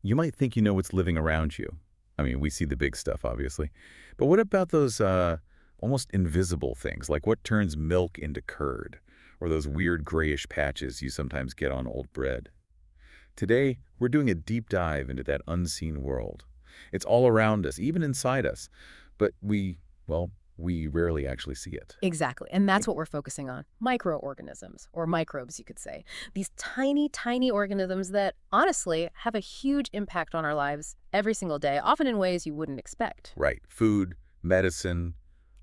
You might think you know what's living around you. I mean, we see the big stuff, obviously. But what about those almost invisible things, like what turns milk into curd, or those weird grayish patches you sometimes get on old bread? Today, we're doing a deep dive into that unseen world. It's all around us, even inside us, but we rarely actually see it. Exactly. And that's what we're focusing on. Microorganisms, or microbes, you could say. These tiny, tiny organisms that, honestly, have a huge impact on our lives every single day, often in ways you wouldn't expect. Right. Food, medicine,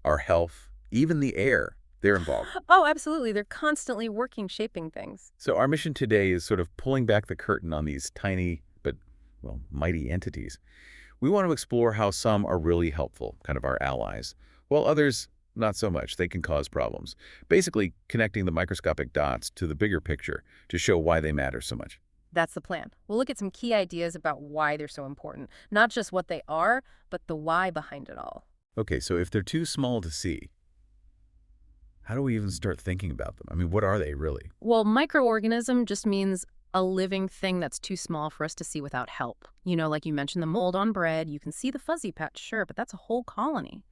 our health, even the air, they're involved. Oh, absolutely. They're constantly working, shaping things. So our mission today is sort of pulling back the curtain on these tiny but, well, mighty entities. We want to explore how some are really helpful, kind of our allies, while others, not so much. They can cause problems. Basically, connecting the microscopic dots to the bigger picture to show why they matter so much. That's the plan. We'll look at some key ideas about why they're so important. Not just what they are, but the why behind it all. Okay, so if they're too small to see, how do we even start thinking about them? I mean, what are they really? Well, microorganism just means a living thing that's too small for us to see without help. Like you mentioned the mold on bread, you can see the fuzzy patch, sure, but that's a whole colony.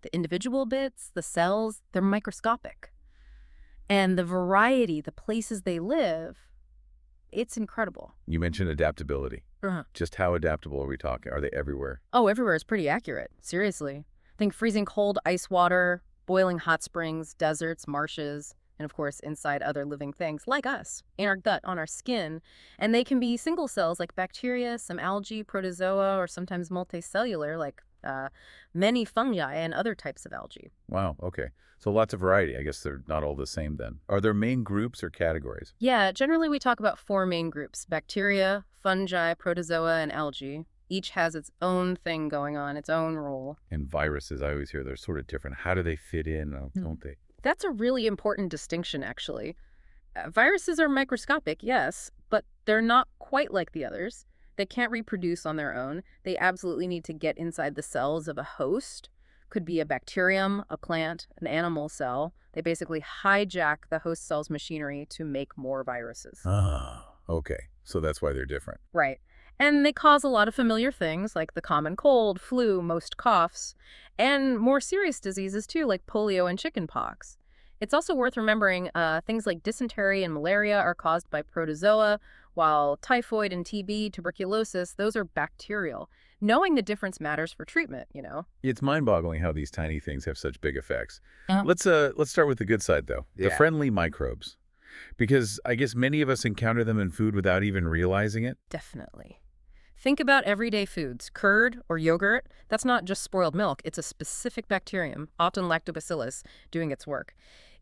The individual bits, the cells, they're microscopic. And the variety, the places they live, it's incredible. You mentioned adaptability. Just how adaptable are we talking? Are they everywhere? Oh, everywhere is pretty accurate. Seriously. Think freezing cold ice water, boiling hot springs, deserts, marshes, and of course inside other living things like us, in our gut, on our skin. And they can be single cells like bacteria, some algae, protozoa, or sometimes multicellular like many fungi and other types of algae. Wow, okay. So lots of variety. I guess they're not all the same then. Are there main groups or categories? Yeah, generally we talk about four main groups: bacteria, fungi, protozoa, and algae. Each has its own thing going on, its own role. And viruses, I always hear they're sort of different. How do they fit in, don't they? That's a really important distinction, actually. Viruses are microscopic, yes, but they're not quite like the others. They can't reproduce on their own. They absolutely need to get inside the cells of a host. Could be a bacterium, a plant, an animal cell. They basically hijack the host cell's machinery to make more viruses. Ah, okay. So that's why they're different. Right. And they cause a lot of familiar things like the common cold, flu, most coughs, and more serious diseases too, like polio and chickenpox. It's also worth remembering things like dysentery and malaria are caused by protozoa, while typhoid and TB, tuberculosis, those are bacterial. Knowing the difference matters for treatment. It's mind-boggling how these tiny things have such big effects. Yeah. Let's start with the good side, though. The friendly microbes. Because I guess many of us encounter them in food without even realizing it. Definitely. Think about everyday foods. Curd or yogurt, that's not just spoiled milk. It's a specific bacterium, often lactobacillus, doing its work.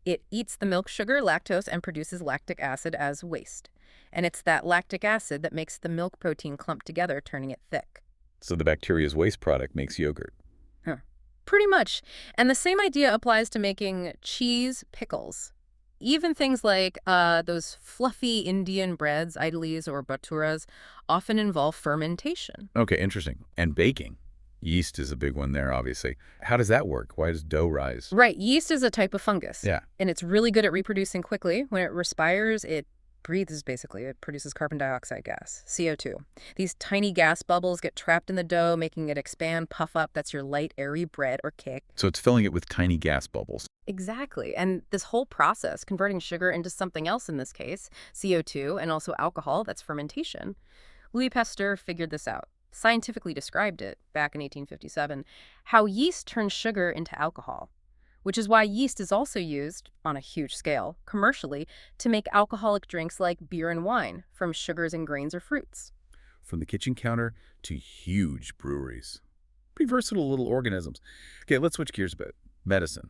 It eats the milk sugar, lactose, and produces lactic acid as waste. And it's that lactic acid that makes the milk protein clump together, turning it thick. So the bacteria's waste product makes yogurt. Pretty much. And the same idea applies to making cheese, pickles. Even things like those fluffy Indian breads, idlis or bhaturas, often involve fermentation. Okay, interesting. And baking. Yeast is a big one there, obviously. How does that work? Why does dough rise? Right. Yeast is a type of fungus. Yeah. And it's really good at reproducing quickly. When it respires, it breathes, basically. It produces carbon dioxide gas, CO2. These tiny gas bubbles get trapped in the dough, making it expand, puff up. That's your light, airy bread or cake. So it's filling it with tiny gas bubbles. Exactly. And this whole process, converting sugar into something else in this case, CO2, and also alcohol, that's fermentation. Louis Pasteur figured this out, scientifically described it back in 1857, how yeast turns sugar into alcohol, which is why yeast is also used, on a huge scale, commercially, to make alcoholic drinks like beer and wine from sugars and grains or fruits. From the kitchen counter to huge breweries. Pretty versatile little organisms. Okay, let's switch gears a bit. Medicine.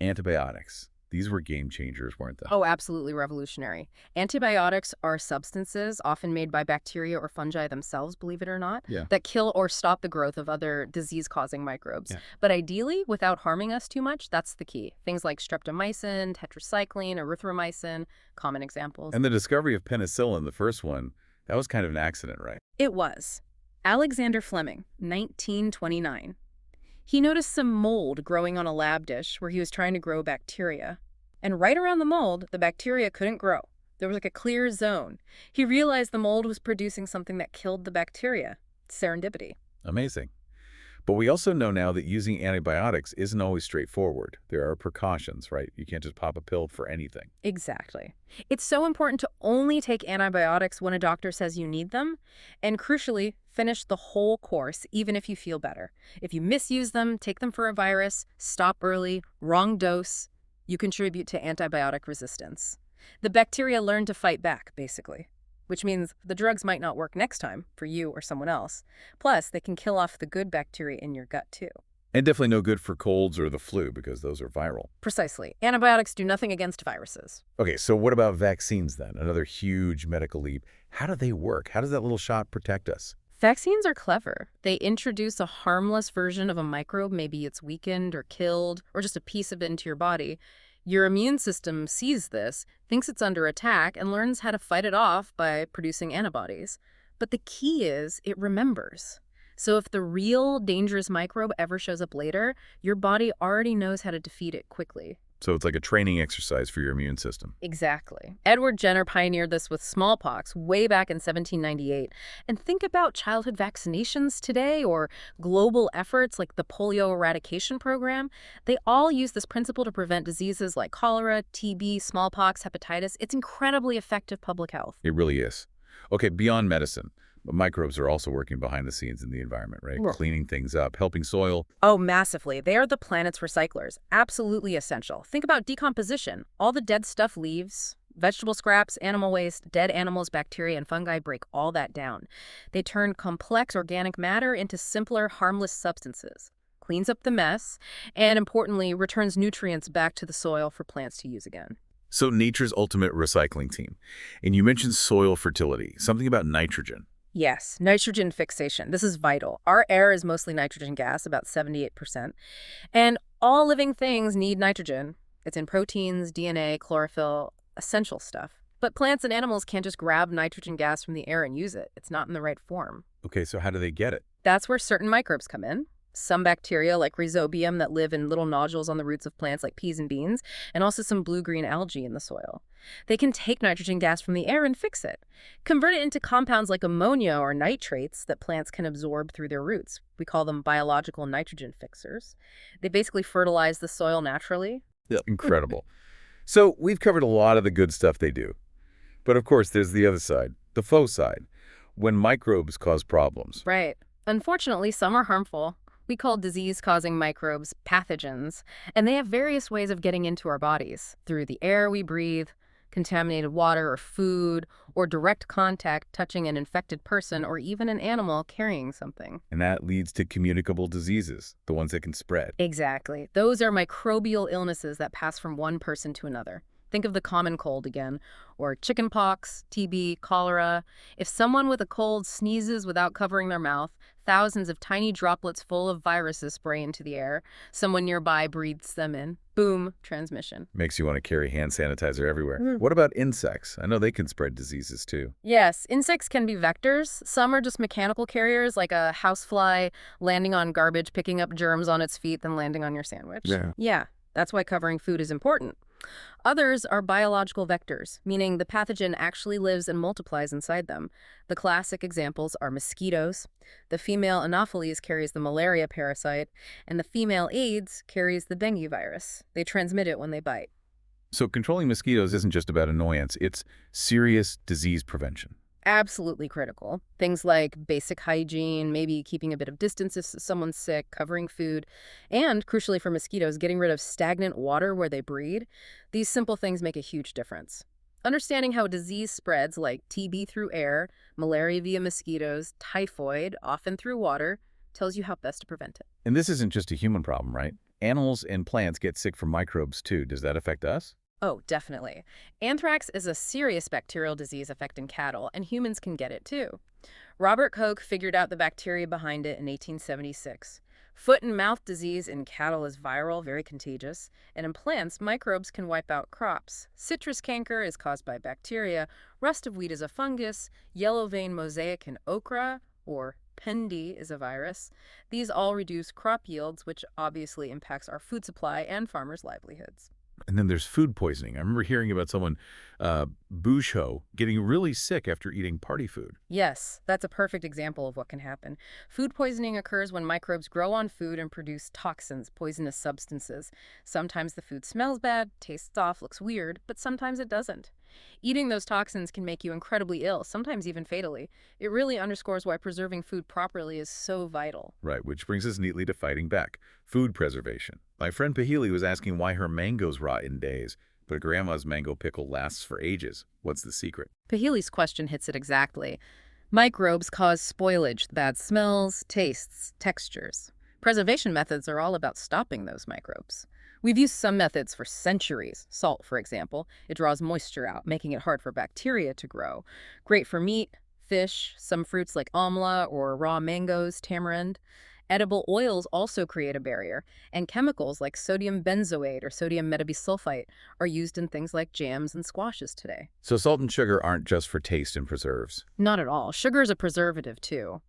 Antibiotics. These were game changers, weren't they? Oh, absolutely revolutionary. Antibiotics are substances, often made by bacteria or fungi themselves, believe it or not, that kill or stop the growth of other disease-causing microbes. But ideally, without harming us too much, that's the key. Things like streptomycin, tetracycline, erythromycin, common examples. And the discovery of penicillin, the first one, that was kind of an accident, right? It was. Alexander Fleming, 1929. He noticed some mold growing on a lab dish where he was trying to grow bacteria. And right around the mold, the bacteria couldn't grow. There was like a clear zone. He realized the mold was producing something that killed the bacteria. Serendipity. Amazing. But we also know now that using antibiotics isn't always straightforward. There are precautions, right? You can't just pop a pill for anything. Exactly. It's so important to only take antibiotics when a doctor says you need them, and crucially, finish the whole course even if you feel better. If you misuse them, take them for a virus, stop early, wrong dose, you contribute to antibiotic resistance. The bacteria learn to fight back, basically, which means the drugs might not work next time for you or someone else. Plus, they can kill off the good bacteria in your gut, too. And definitely no good for colds or the flu because those are viral. Precisely. Antibiotics do nothing against viruses. Okay, so what about vaccines then? Another huge medical leap. How do they work? How does that little shot protect us? Vaccines are clever. They introduce a harmless version of a microbe, maybe it's weakened or killed, or just a piece of it into your body. Your immune system sees this, thinks it's under attack, and learns how to fight it off by producing antibodies. But the key is it remembers. So if the real dangerous microbe ever shows up later, your body already knows how to defeat it quickly. So it's like a training exercise for your immune system. Exactly. Edward Jenner pioneered this with smallpox way back in 1798. And think about childhood vaccinations today or global efforts like the polio eradication program. They all use this principle to prevent diseases like cholera, TB, smallpox, hepatitis. It's incredibly effective public health. It really is. Okay, beyond medicine, microbes are also working behind the scenes in the environment, right? Yeah. Cleaning things up, helping soil. Oh, massively. They are the planet's recyclers. Absolutely essential. Think about decomposition. All the dead stuff leaves, vegetable scraps, animal waste, dead animals, bacteria, and fungi break all that down. They turn complex organic matter into simpler, harmless substances, cleans up the mess, and importantly, returns nutrients back to the soil for plants to use again. So nature's ultimate recycling team. And you mentioned soil fertility, something about nitrogen. Yes, nitrogen fixation. This is vital. Our air is mostly nitrogen gas, about 78%. And all living things need nitrogen. It's in proteins, DNA, chlorophyll, essential stuff. But plants and animals can't just grab nitrogen gas from the air and use it. It's not in the right form. Okay, so how do they get it? That's where certain microbes come in. Some bacteria, like rhizobium, that live in little nodules on the roots of plants like peas and beans, and also some blue-green algae in the soil. They can take nitrogen gas from the air and fix it, convert it into compounds like ammonia or nitrates that plants can absorb through their roots. We call them biological nitrogen fixers. They basically fertilize the soil naturally. Yeah. Incredible. So we've covered a lot of the good stuff they do. But of course, there's the other side, the faux side, when microbes cause problems. Right. Unfortunately, some are harmful. We call disease-causing microbes pathogens, and they have various ways of getting into our bodies, through the air we breathe, contaminated water or food, or direct contact touching an infected person or even an animal carrying something. And that leads to communicable diseases, the ones that can spread. Exactly. Those are microbial illnesses that pass from one person to another. Think of the common cold again, or chickenpox, TB, cholera. If someone with a cold sneezes without covering their mouth, thousands of tiny droplets full of viruses spray into the air. Someone nearby breathes them in. Boom, transmission. Makes you want to carry hand sanitizer everywhere. What about insects? I know they can spread diseases too. Yes, insects can be vectors. Some are just mechanical carriers, like a housefly landing on garbage, picking up germs on its feet, then landing on your sandwich. Yeah, that's why covering food is important. Others are biological vectors, meaning the pathogen actually lives and multiplies inside them. The classic examples are mosquitoes. The female Anopheles carries the malaria parasite, and the female AIDS carries the dengue virus. They transmit it when they bite. So controlling mosquitoes isn't just about annoyance, it's serious disease prevention. Absolutely critical. Things like basic hygiene, maybe keeping a bit of distance if someone's sick, covering food, and, crucially for mosquitoes, getting rid of stagnant water where they breed. These simple things make a huge difference. Understanding how disease spreads, like TB through air, malaria via mosquitoes, typhoid, often through water, tells you how best to prevent it. And this isn't just a human problem, right? Animals and plants get sick from microbes too. Does that affect us? Oh, definitely. Anthrax is a serious bacterial disease affecting cattle, and humans can get it too. Robert Koch figured out the bacteria behind it in 1876. Foot and mouth disease in cattle is viral, very contagious, and in plants, microbes can wipe out crops. Citrus canker is caused by bacteria, rust of wheat is a fungus, yellow vein mosaic in okra, or Pendy is a virus. These all reduce crop yields, which obviously impacts our food supply and farmers' livelihoods. And then there's food poisoning. I remember hearing about someone, bouche getting really sick after eating party food. Yes, that's a perfect example of what can happen. Food poisoning occurs when microbes grow on food and produce toxins, poisonous substances. Sometimes the food smells bad, tastes off, looks weird, but sometimes it doesn't. Eating those toxins can make you incredibly ill, sometimes even fatally. It really underscores why preserving food properly is so vital. Right, which brings us neatly to fighting back. Food preservation. My friend Pahili was asking why her mangoes rot in days, but grandma's mango pickle lasts for ages. What's the secret? Pahili's question hits it exactly. Microbes cause spoilage, bad smells, tastes, textures. Preservation methods are all about stopping those microbes. We've used some methods for centuries. Salt, for example. It draws moisture out, making it hard for bacteria to grow. Great for meat, fish, some fruits like amla or raw mangoes, tamarind. Edible oils also create a barrier, and chemicals like sodium benzoate or sodium metabisulfite are used in things like jams and squashes today. So salt and sugar aren't just for taste and preserves. Not at all. Sugar is a preservative, too.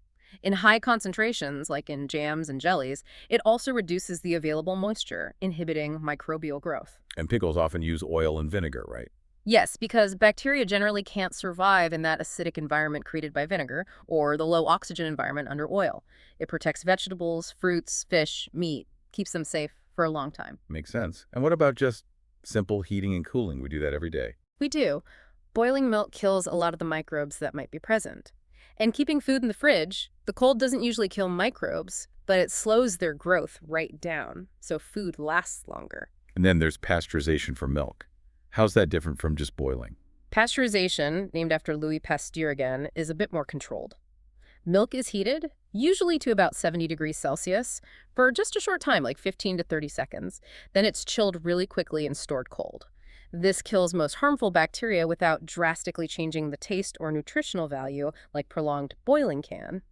In high concentrations, like in jams and jellies, it also reduces the available moisture, inhibiting microbial growth. And pickles often use oil and vinegar, right? Yes, because bacteria generally can't survive in that acidic environment created by vinegar or the low oxygen environment under oil. It protects vegetables, fruits, fish, meat, keeps them safe for a long time. Makes sense. And what about just simple heating and cooling? We do that every day. We do. Boiling milk kills a lot of the microbes that might be present. And keeping food in the fridge, the cold doesn't usually kill microbes, but it slows their growth right down, so food lasts longer. And then there's pasteurization for milk. How's that different from just boiling? Pasteurization, named after Louis Pasteur again, is a bit more controlled. Milk is heated, usually to about 70 degrees Celsius, for just a short time, like 15 to 30 seconds. Then it's chilled really quickly and stored cold. This kills most harmful bacteria without drastically changing the taste or nutritional value like prolonged boiling can.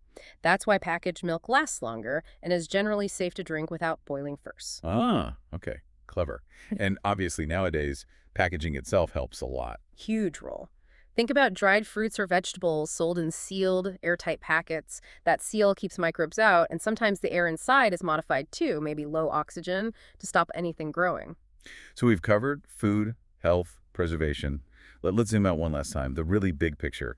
That's why packaged milk lasts longer and is generally safe to drink without boiling first. Ah, okay. Clever. And obviously nowadays, packaging itself helps a lot. Huge role. Think about dried fruits or vegetables sold in sealed, airtight packets. That seal keeps microbes out, and sometimes the air inside is modified too, maybe low oxygen, to stop anything growing. So we've covered food, health, preservation. Let's zoom out one last time. The really big picture,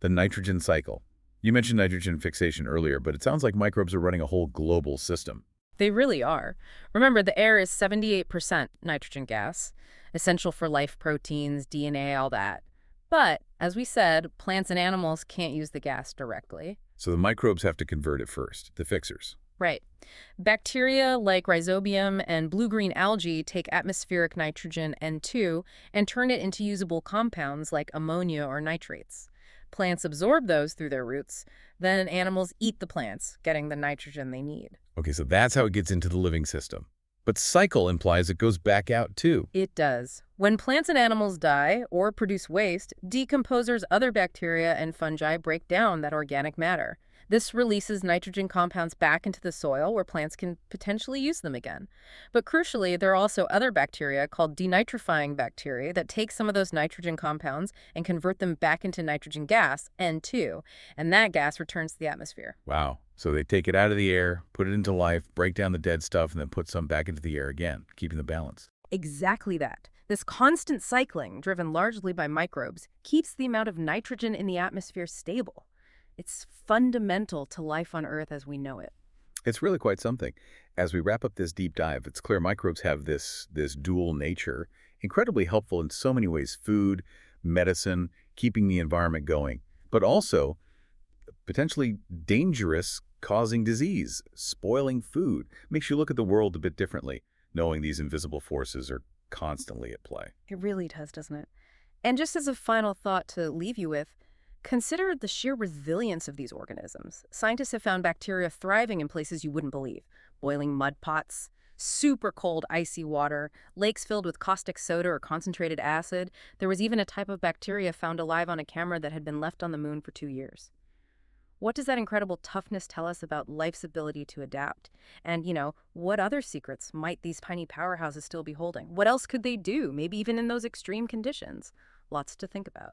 the nitrogen cycle. You mentioned nitrogen fixation earlier, but it sounds like microbes are running a whole global system. They really are. Remember, the air is 78% nitrogen gas, essential for life proteins, DNA, all that. But, as we said, plants and animals can't use the gas directly. So the microbes have to convert it first, the fixers. Right. Bacteria like rhizobium and blue-green algae take atmospheric nitrogen N2 and turn it into usable compounds like ammonia or nitrates. Plants absorb those through their roots, then animals eat the plants, getting the nitrogen they need. Okay, so that's how it gets into the living system. But cycle implies it goes back out too. It does. When plants and animals die or produce waste, decomposers, other bacteria and fungi break down that organic matter. This releases nitrogen compounds back into the soil where plants can potentially use them again. But crucially, there are also other bacteria called denitrifying bacteria that take some of those nitrogen compounds and convert them back into nitrogen gas, N2, and that gas returns to the atmosphere. Wow. So they take it out of the air, put it into life, break down the dead stuff, and then put some back into the air again, keeping the balance. Exactly that. This constant cycling, driven largely by microbes, keeps the amount of nitrogen in the atmosphere stable. It's fundamental to life on Earth as we know it. It's really quite something. As we wrap up this deep dive, it's clear microbes have this dual nature, incredibly helpful in so many ways: food, medicine, keeping the environment going, but also potentially dangerous, causing disease, spoiling food. Makes you look at the world a bit differently, knowing these invisible forces are constantly at play. It really does, doesn't it? And just as a final thought to leave you with, consider the sheer resilience of these organisms. Scientists have found bacteria thriving in places you wouldn't believe. Boiling mud pots, super cold icy water, lakes filled with caustic soda or concentrated acid. There was even a type of bacteria found alive on a camera that had been left on the moon for 2 years. What does that incredible toughness tell us about life's ability to adapt? And, what other secrets might these tiny powerhouses still be holding? What else could they do, maybe even in those extreme conditions? Lots to think about.